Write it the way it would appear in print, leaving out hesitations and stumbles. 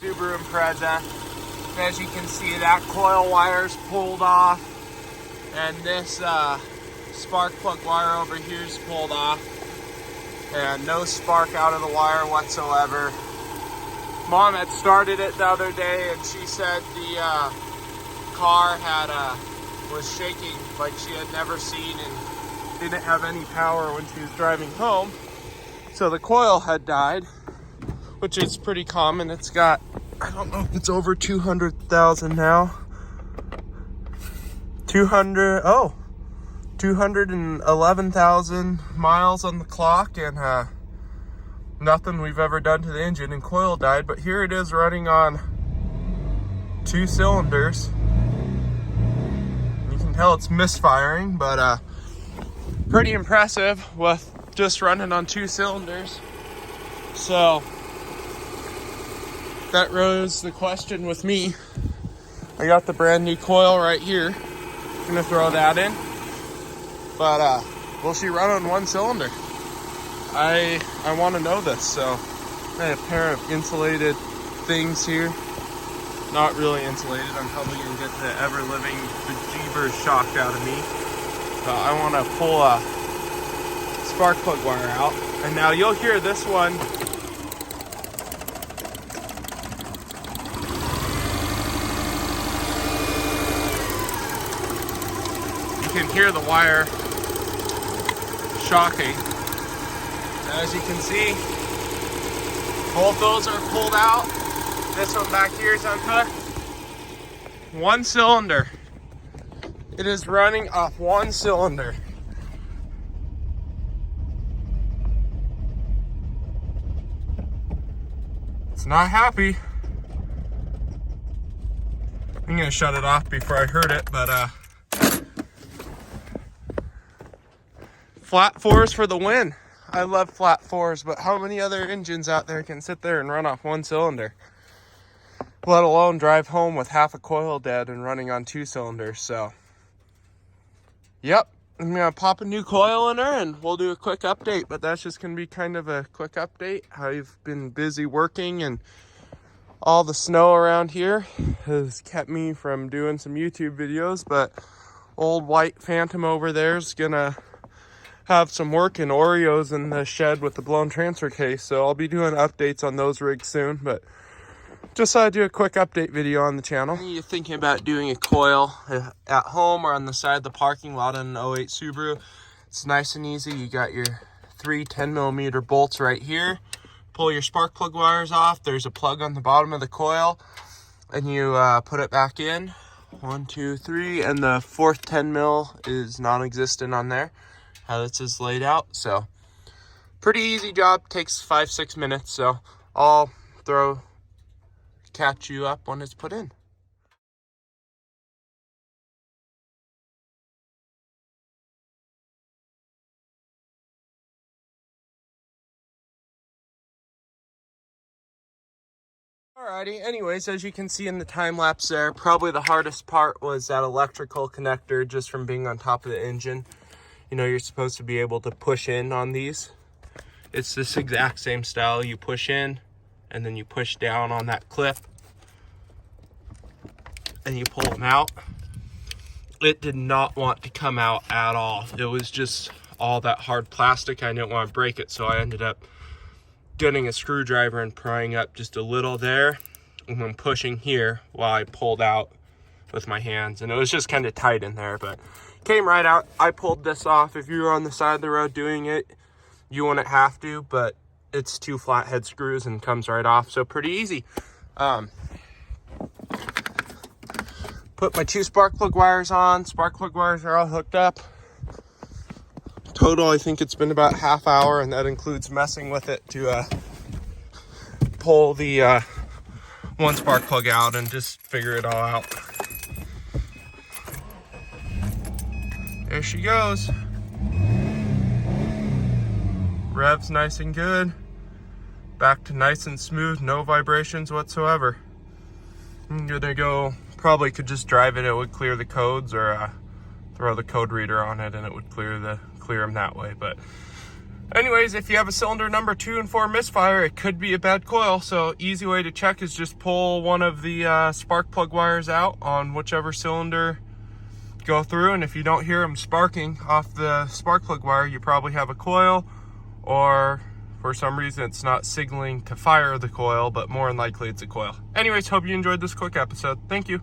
Subaru Impreza. As you can see, that coil wire's pulled off, and this spark plug wire over here is pulled off, and no spark out of the wire whatsoever. Mom had started it the other day, and she said the car was shaking like she had never seen and didn't have any power when she was driving home. So the coil had died, which is pretty common. It's got, I don't know if it's over 200,000 now. 211,000 miles on the clock, and nothing we've ever done to the engine, and coil died. But here it is running on 2 cylinders. You can tell it's misfiring, but pretty impressive with just running on 2 cylinders. So that rose the question with me. I got the brand new coil right here. Gonna throw that in. But will she run on 1 cylinder? I want to know this. So I have a pair of insulated things here. Not really insulated. I'm probably gonna get the ever-living bejeebers shocked out of me. But I want to pull a spark plug wire out, and now you'll hear this one. You can hear the wire shocking. As you can see, both those are pulled out. This one back here is unhooked. 1 cylinder. It is running off 1 cylinder. It's not happy. I'm gonna shut it off before I hurt it, but flat 4s for the win. I love flat 4s, but how many other engines out there can sit there and run off 1 cylinder? Let alone drive home with half a coil dead and running on 2 cylinders. So, yep, I'm gonna pop a new coil in her and we'll do a quick update, but that's just gonna be kind of a quick update. I've been busy working, and all the snow around here has kept me from doing some YouTube videos, but old white Phantom over there is gonna have some work in Oreos in the shed with the blown transfer case, so I'll be doing updates on those rigs soon. But just thought I'd do a quick update video on the channel. You're thinking about doing a coil at home or on the side of the parking lot in an 08 Subaru. It's nice and easy. You got your 3 10mm bolts right here. Pull your spark plug wires off. There's a plug on the bottom of the coil, and you put it back in. 1, 2, 3, and the 4th 10mm is non-existent on there. How this is laid out. So pretty easy job, takes 5-6 minutes. So I'll catch you up when it's put in. Alrighty, anyways, as you can see in the time lapse there, probably the hardest part was that electrical connector, just from being on top of the engine. You know, you're supposed to be able to push in on these. It's this exact same style. You push in, and then you push down on that clip, and you pull them out. It did not want to come out at all. It was just all that hard plastic. I didn't want to break it, so I ended up getting a screwdriver and prying up just a little there, and then pushing here while I pulled out with my hands. And it was just kind of tight in there, but came right out. I pulled this off. If you were on the side of the road doing it, you wouldn't have to, but it's 2 flathead screws and comes right off, so pretty easy. Put my 2 spark plug wires on. Spark plug wires are all hooked up. Total, I think it's been about half hour, and that includes messing with it to pull the 1 spark plug out and just figure it all out. There she goes. Revs nice and good. Back to nice and smooth, no vibrations whatsoever. I'm gonna go, probably could just drive it would clear the codes, or throw the code reader on it and it would clear them that way. But Anyways, if you have a cylinder number 2 and 4 misfire, it could be a bad coil. So easy way to check is just pull one of the spark plug wires out on whichever cylinder, go through, and if you don't hear them sparking off the spark plug wire, you probably have a coil, or for some reason it's not signaling to fire the coil, but more than likely it's a coil. Anyways, hope you enjoyed this quick episode. Thank you.